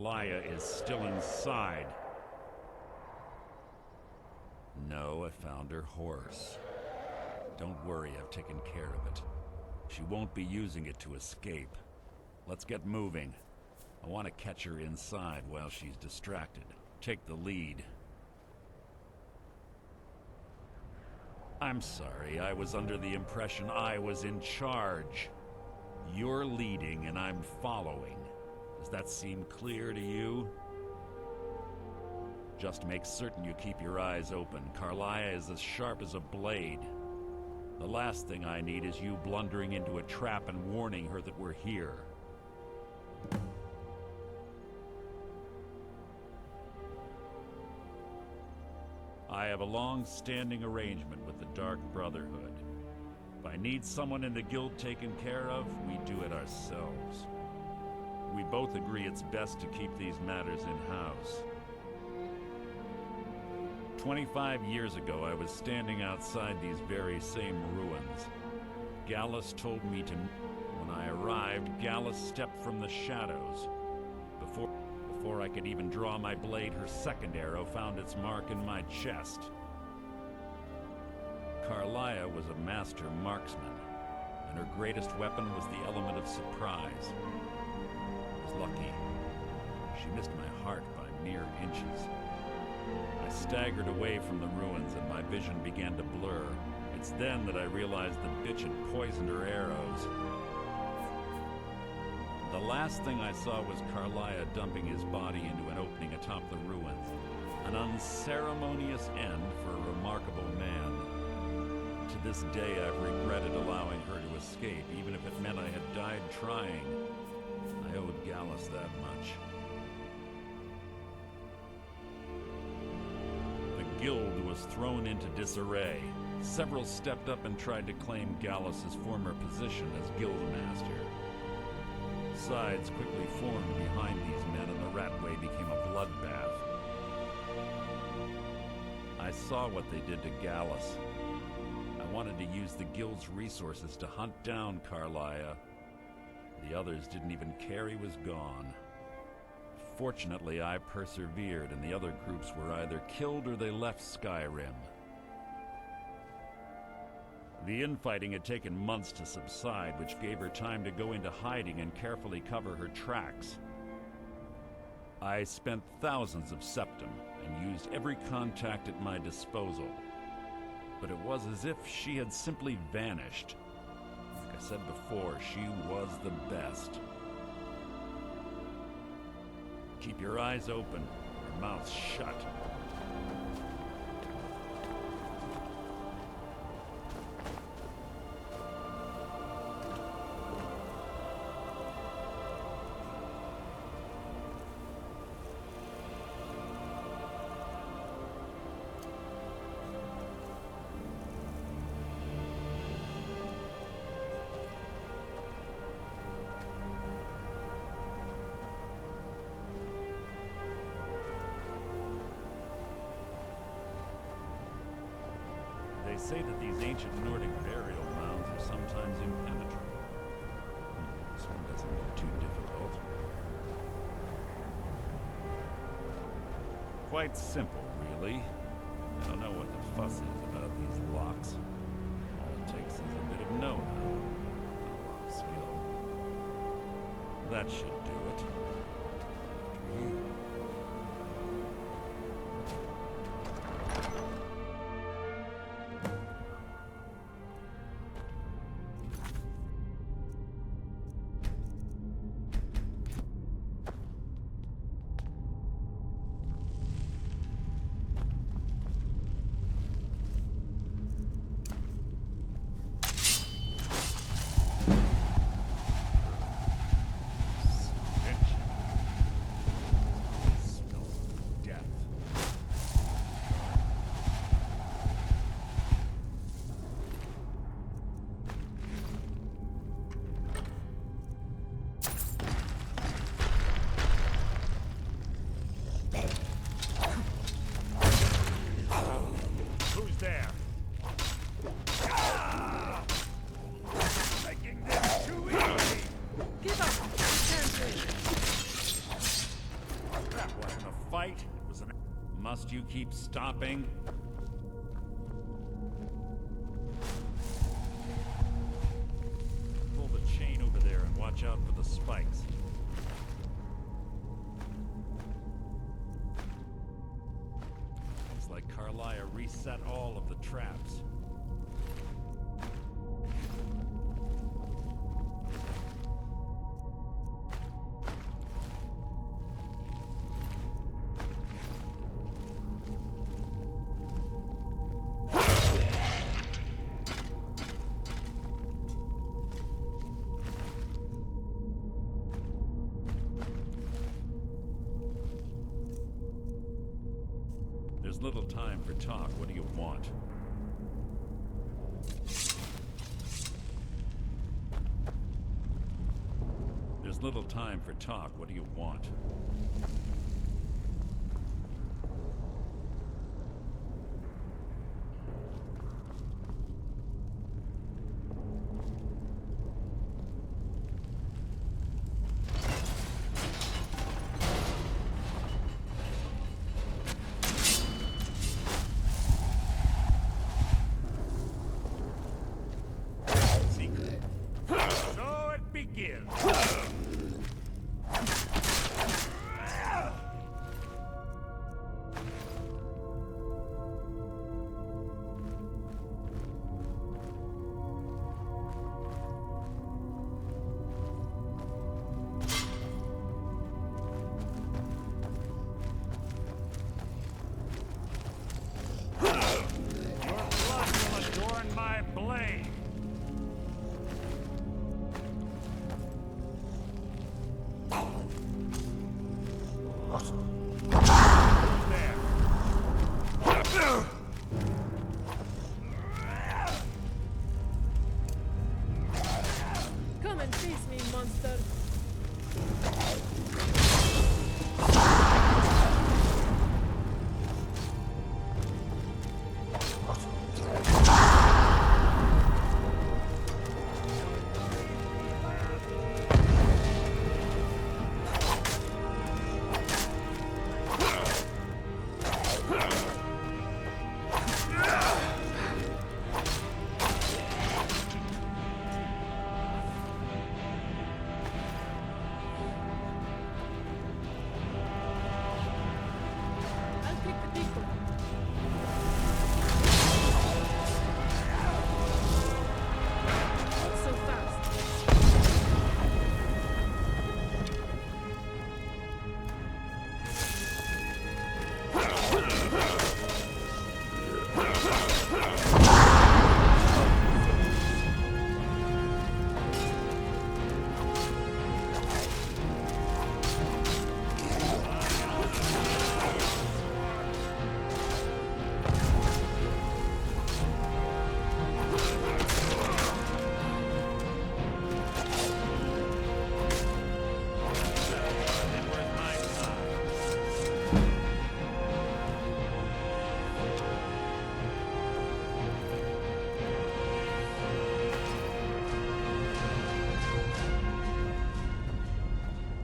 Laya is still inside. No, I found her horse. Don't worry, I've taken care of it. She won't be using it to escape. Let's get moving. I want to catch her inside while she's distracted. Take the lead. I'm sorry, I was under the impression I was in charge. You're leading and I'm following. Does that seem clear to you? Just make certain you keep your eyes open. Karliah is as sharp as a blade. The last thing I need is you blundering into a trap and warning her that we're here. I have a long-standing arrangement with the Dark Brotherhood. If I need someone in the guild taken care of, we do it ourselves. We both agree it's best to keep these matters in-house. 25 years ago, I was standing outside these very same ruins. Gallus told me to... When I arrived, Gallus stepped from the shadows. Before I could even draw my blade, her second arrow found its mark in my chest. Karliah was a master marksman, and her greatest weapon was the element of surprise. I was lucky. She missed my heart by mere inches. I staggered away from the ruins and my vision began to blur. It's then that I realized the bitch had poisoned her arrows. The last thing I saw was Karliah dumping his body into an opening atop the ruins. An unceremonious end for a remarkable man. To this day, I've regretted allowing her to escape, even if it meant I had died trying. I owed Gallus that much. The guild was thrown into disarray. Several stepped up and tried to claim Gallus's former position as guildmaster. Sides quickly formed behind these men and the Ratway became a bloodbath. I saw what they did to Gallus. I wanted to use the guild's resources to hunt down Karliah. The others didn't even care he was gone. Fortunately, I persevered, and the other groups were either killed or they left Skyrim. The infighting had taken months to subside, which gave her time to go into hiding and carefully cover her tracks. I spent thousands of septum and used every contact at my disposal. But it was as if she had simply vanished. Like I said before, she was the best. Keep your eyes open, your mouth shut. They say that these ancient Nordic burial mounds are sometimes impenetrable. This one doesn't look too difficult. Quite simple, really. I don't know what the fuss is about these locks. All it takes is a bit of know-how, a lot of skill. That should do it. After you. fight. It was an... Must you keep stopping? Pull the chain over there and watch out for the spikes. Looks like Carlia reset all of the traps. There's little time for talk. What do you want? There's little time for talk. What do you want? So it begins. Your blood will adorn my blade. Come and face me, monster! I'll take the big one. Not so fast.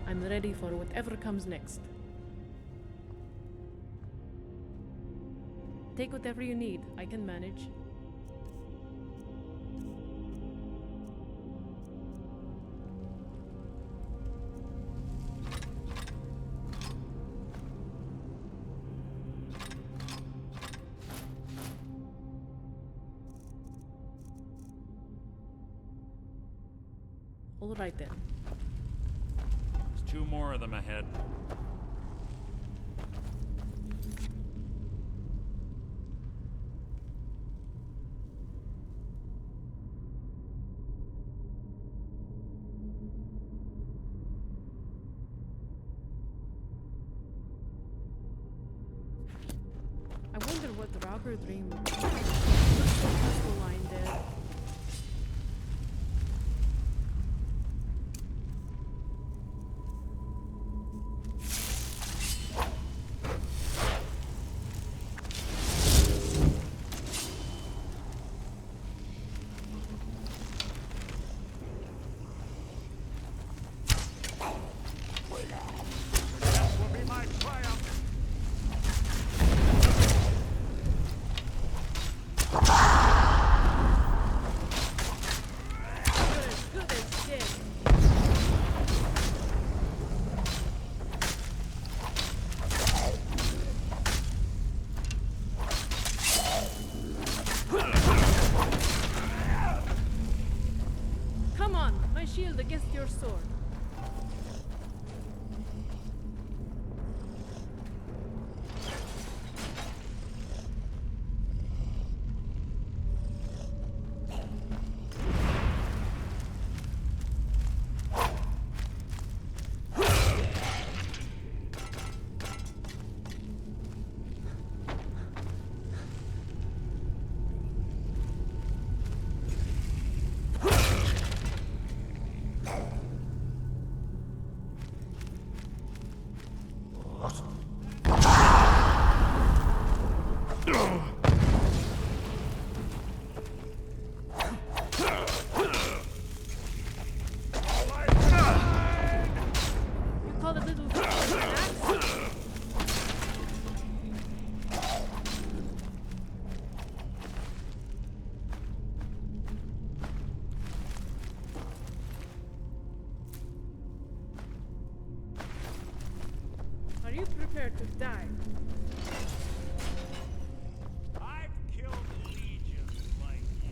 I'm ready for whatever comes next. Take whatever you need. I can manage. All right then. There's two more of them ahead. I wonder what the robber dreamed. Peaceful line there. That will be my triumph. You call it little snacks? Are you prepared to die? I've killed legions like you.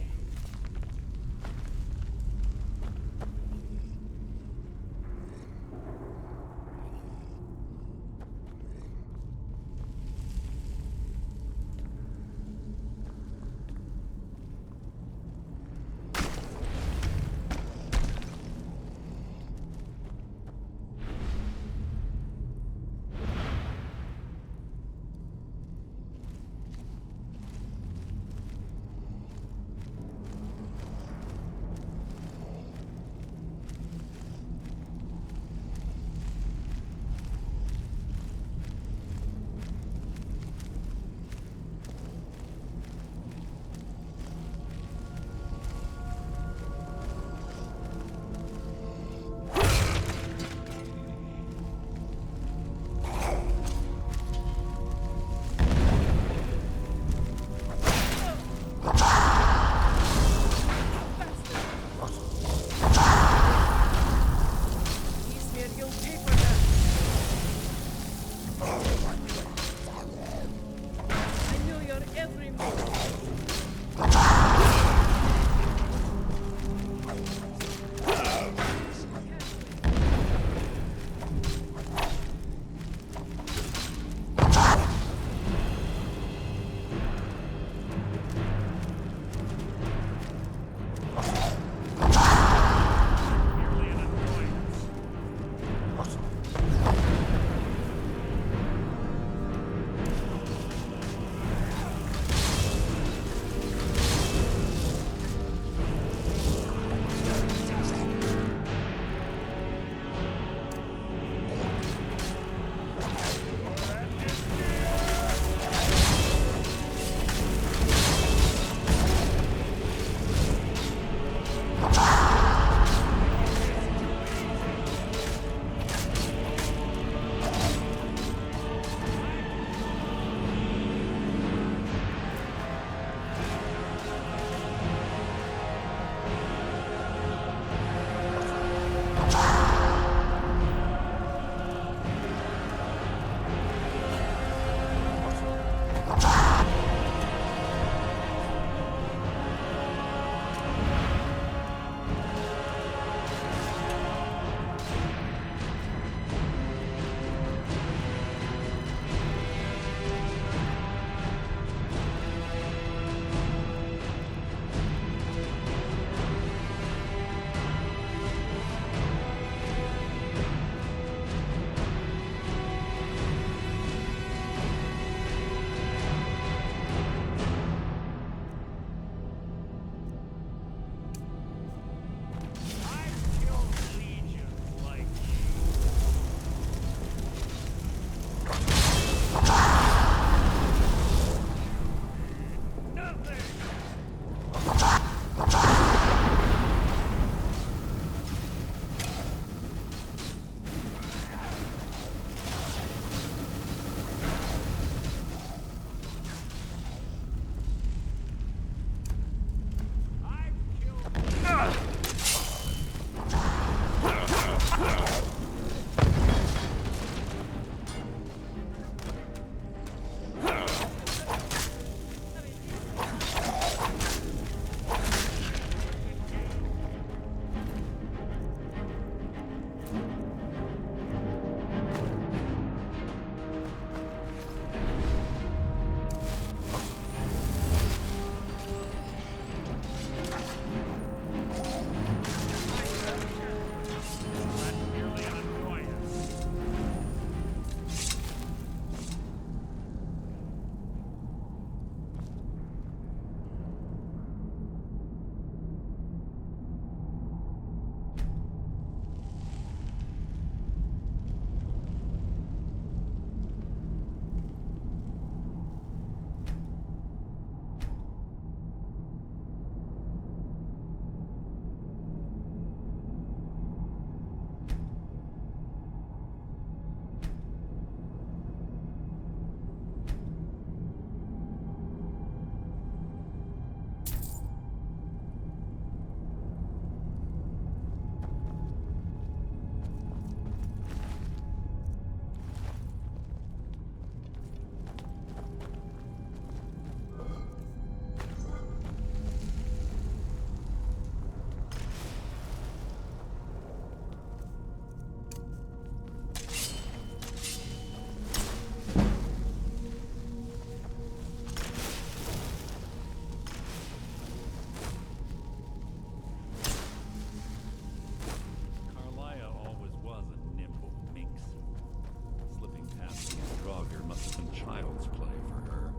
must have been child's play for her.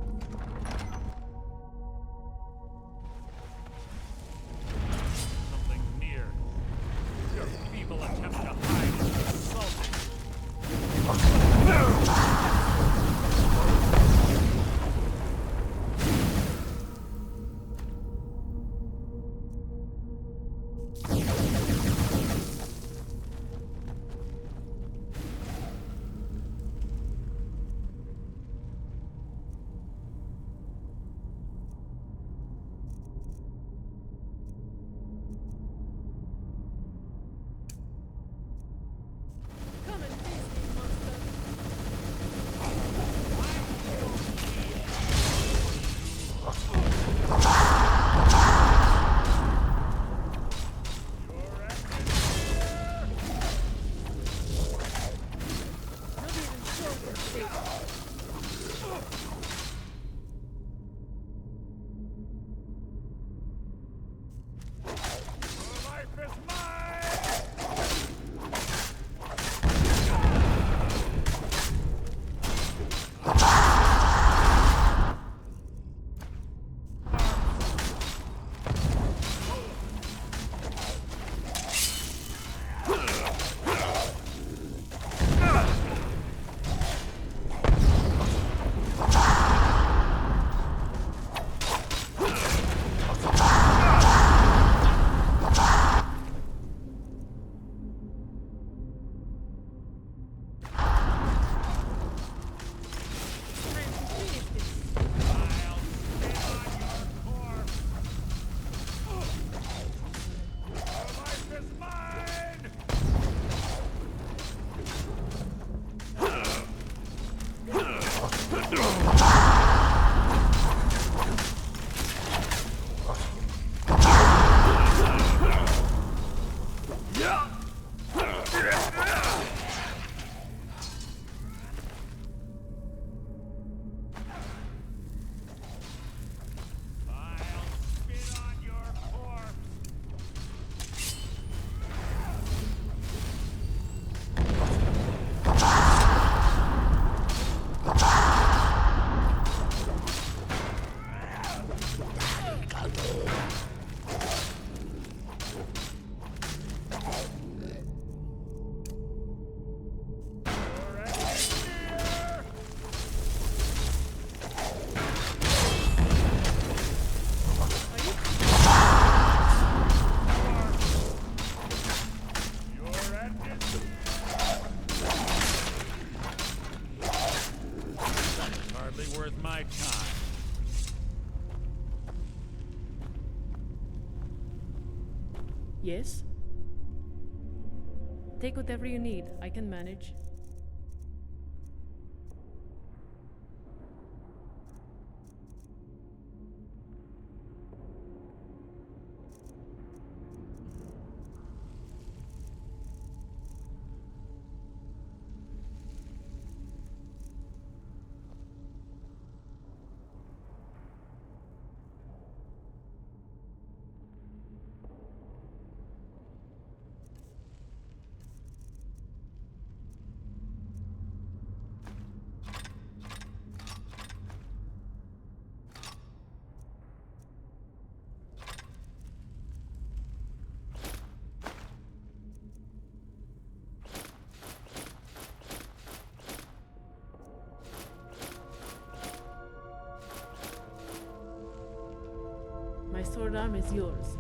Something near. Your feeble attempt to hide is insulting. Come and face me, monster. Not even closer, safe. Your life is mine! Time to finish this. I'll spit on your corpse! Your life is mine! I'll spit on your corpse! Your end is near! Your end is near! Hardly worth my time. Yes? Take whatever you need. I can manage. My sword arm is yours.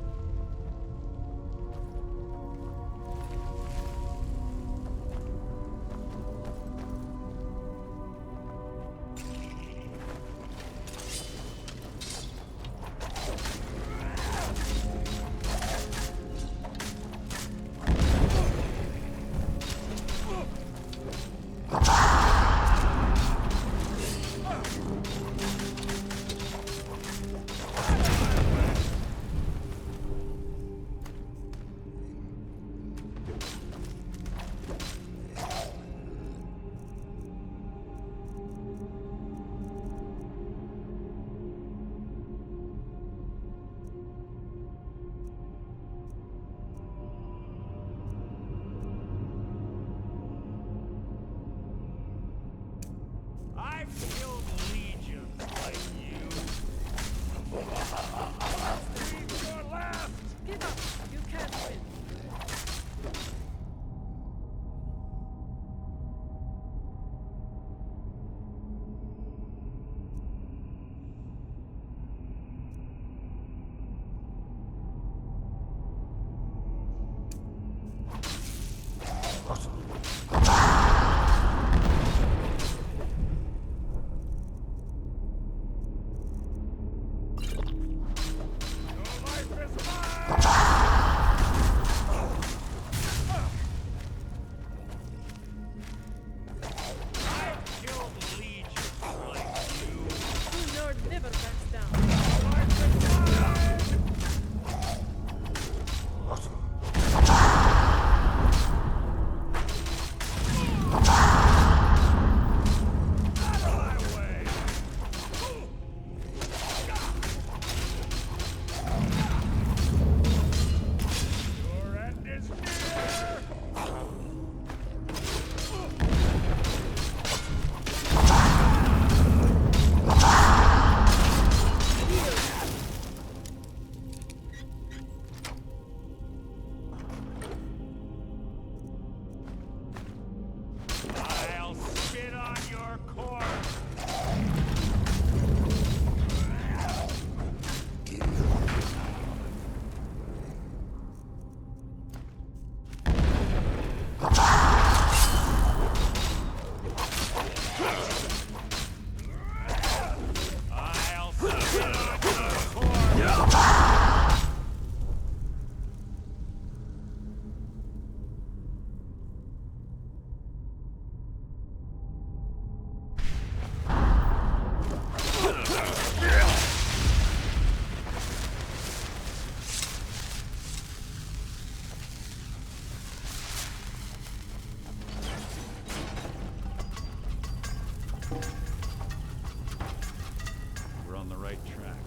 We're on the right track.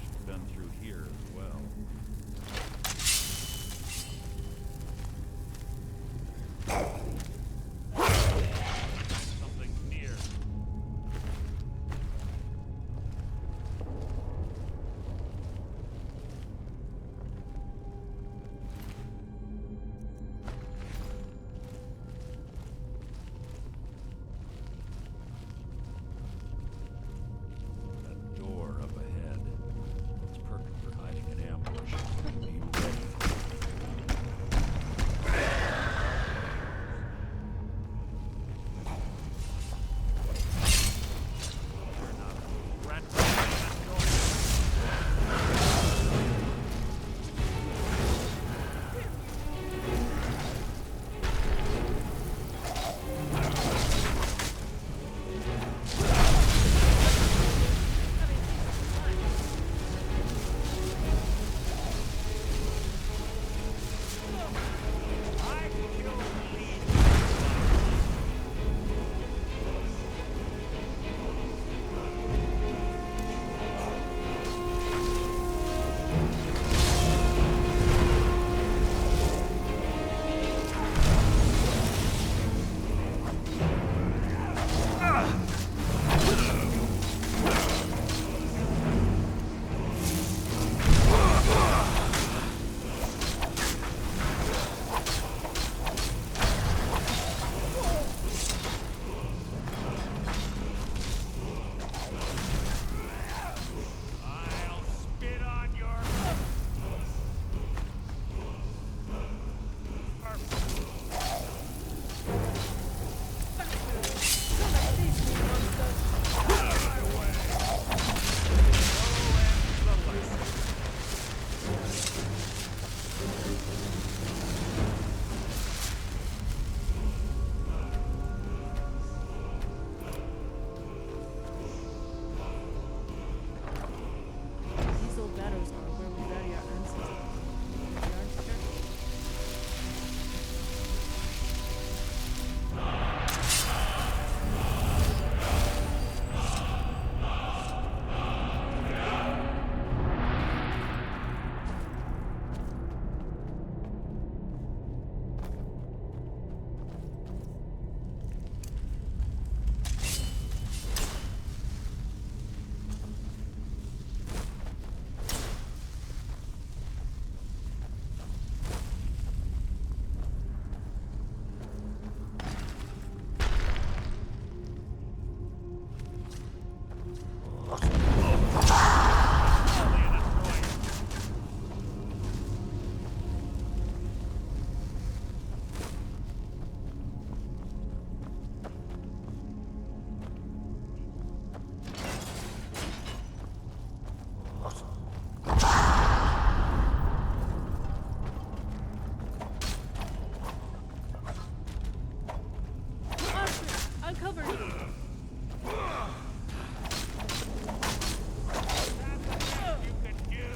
Should have been through here as well. Something's near. That door up ahead. It's perfect for hiding an ambush. Be ready. We're not rat I'll spit on your... These old barrows are where we bury our ancestors. The yard church. I'll cover you. You can do.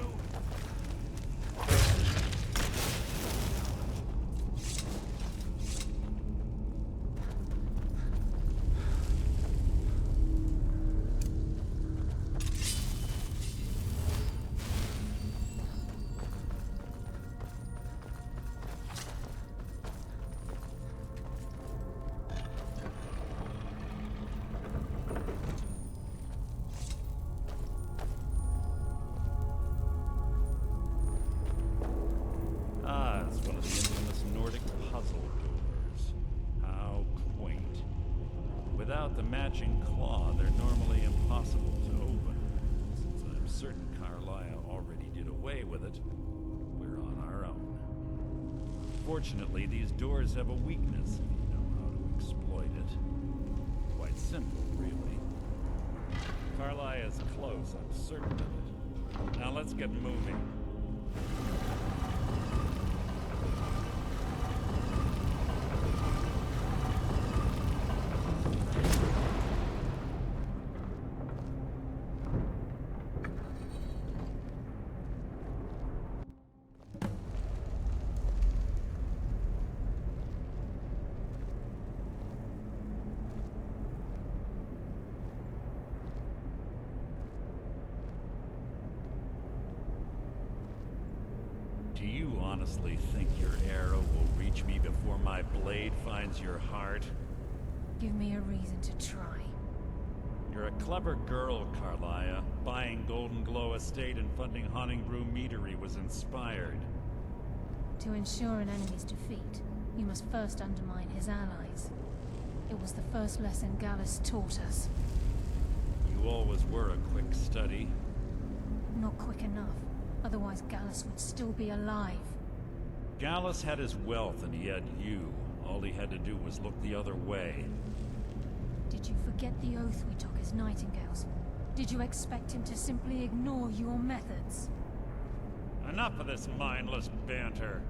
Ah, it's one of the infamous Nordic puzzle doors. How quaint. Without the matching claw, they're normally impossible to open. Since I'm certain Carlisle already did away with it, we're on our own. Fortunately, these doors have a weakness if you know how to exploit it. Quite simple, really. Carlisle is close, I'm certain of it. Now let's get moving. Do you honestly think your arrow will reach me before my blade finds your heart? Give me a reason to try. You're a clever girl, Carlia. Buying Golden Glow Estate and funding Honningbrew Meadery was inspired. To ensure an enemy's defeat, you must first undermine his allies. It was the first lesson Gallus taught us. You always were a quick study. Not quick enough, otherwise Gallus would still be alive. Gallus had his wealth and he had you. All he had to do was look the other way. Did you forget the oath we took as Nightingales? Did you expect him to simply ignore your methods? Enough of this mindless banter.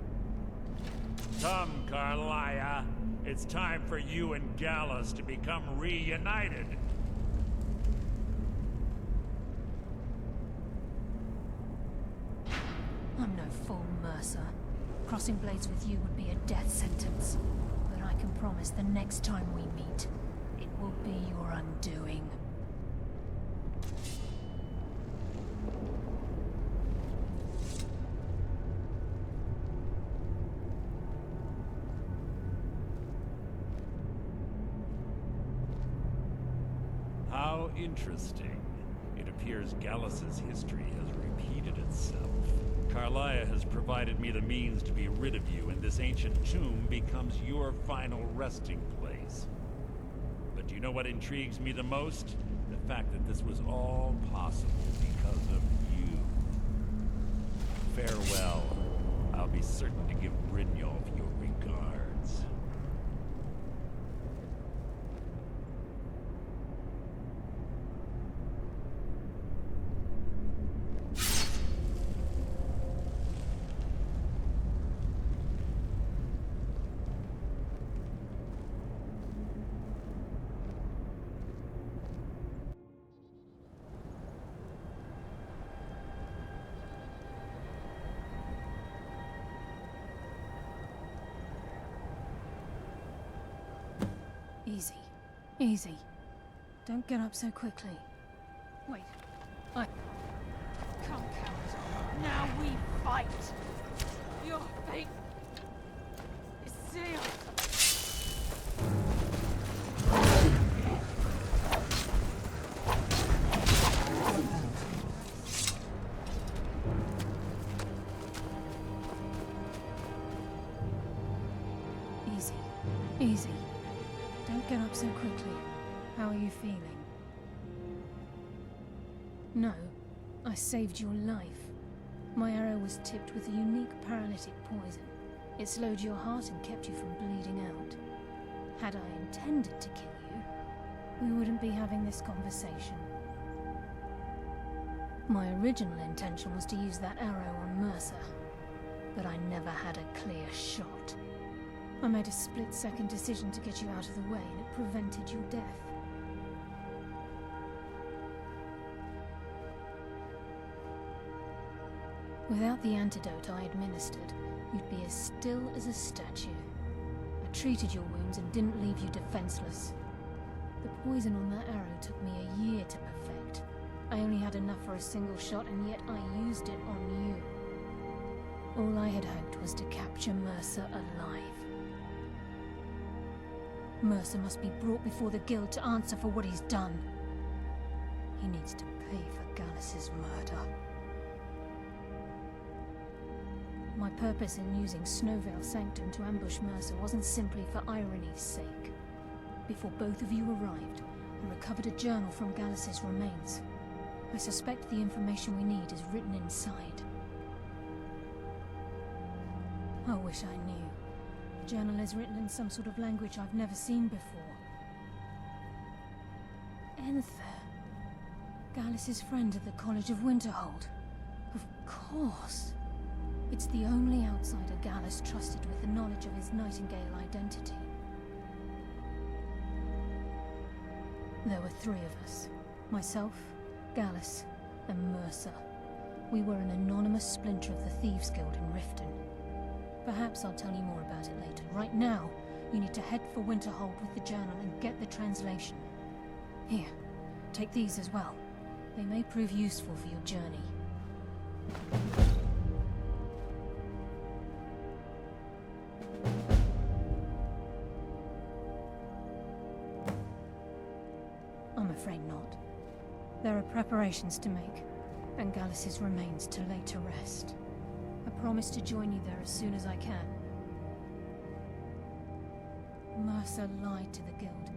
Come, Carlia. It's time for you and Gallus to become reunited. I'm no fool, Mercer. Crossing blades with you would be a death sentence. But I can promise the next time we meet, it will be your undoing. How interesting. It appears Gallus's history has repeated itself. Carlia has provided me the means to be rid of you, and this ancient tomb becomes your final resting place. But do you know what intrigues me the most? The fact that this was all possible because of you. Farewell. I'll be certain to give Brynjolf your regards. Easy. Easy. Don't get up so quickly. Wait. Come, coward. Now we fight! Your fate is sealed! Easy. Easy. Don't get up so quickly. How are you feeling? No, I saved your life. My arrow was tipped with a unique paralytic poison. It slowed your heart and kept you from bleeding out. Had I intended to kill you, we wouldn't be having this conversation. My original intention was to use that arrow on Mercer, but I never had a clear shot. I made a split-second decision to get you out of the way, and it prevented your death. Without the antidote I administered, you'd be as still as a statue. I treated your wounds and didn't leave you defenseless. The poison on that arrow took me a year to perfect. I only had enough for a single shot, and yet I used it on you. All I had hoped was to capture Mercer alive. Mercer must be brought before the Guild to answer for what he's done. He needs to pay for Gallus's murder. My purpose in using Snowvale Sanctum to ambush Mercer wasn't simply for irony's sake. Before both of you arrived, I recovered a journal from Gallus's remains. I suspect the information we need is written inside. I wish I knew. The journal is written in some sort of language I've never seen before. Enther. Gallus's friend at the College of Winterhold. Of course. It's the only outsider Gallus trusted with the knowledge of his Nightingale identity. There were three of us. Myself, Gallus, and Mercer. We were an anonymous splinter of the Thieves' Guild in Riften. Perhaps I'll tell you more about it later. Right now, you need to head for Winterhold with the journal and get the translation. Here, take these as well. They may prove useful for your journey. I'm afraid not. There are preparations to make, and Gallus's remains to lay to rest. I promise to join you there as soon as I can. Mercer lied to the Guild,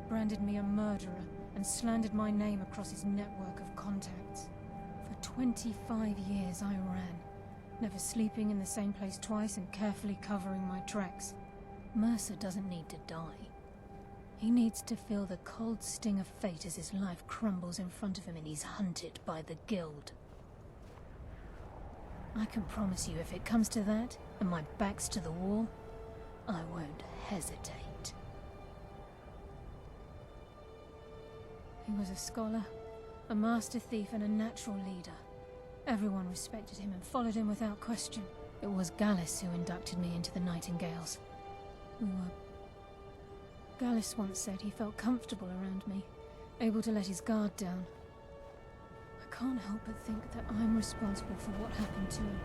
branded me a murderer, and slandered my name across his network of contacts. For 25 years I ran, never sleeping in the same place twice and carefully covering my tracks. Mercer doesn't need to die. He needs to feel the cold sting of fate as his life crumbles in front of him and he's hunted by the Guild. I can promise you, if it comes to that, and my back's to the wall, I won't hesitate. He was a scholar, a master thief, and a natural leader. Everyone respected him and followed him without question. It was Gallus who inducted me into the Nightingales. Gallus once said he felt comfortable around me, able to let his guard down. I can't help but think that I'm responsible for what happened to him.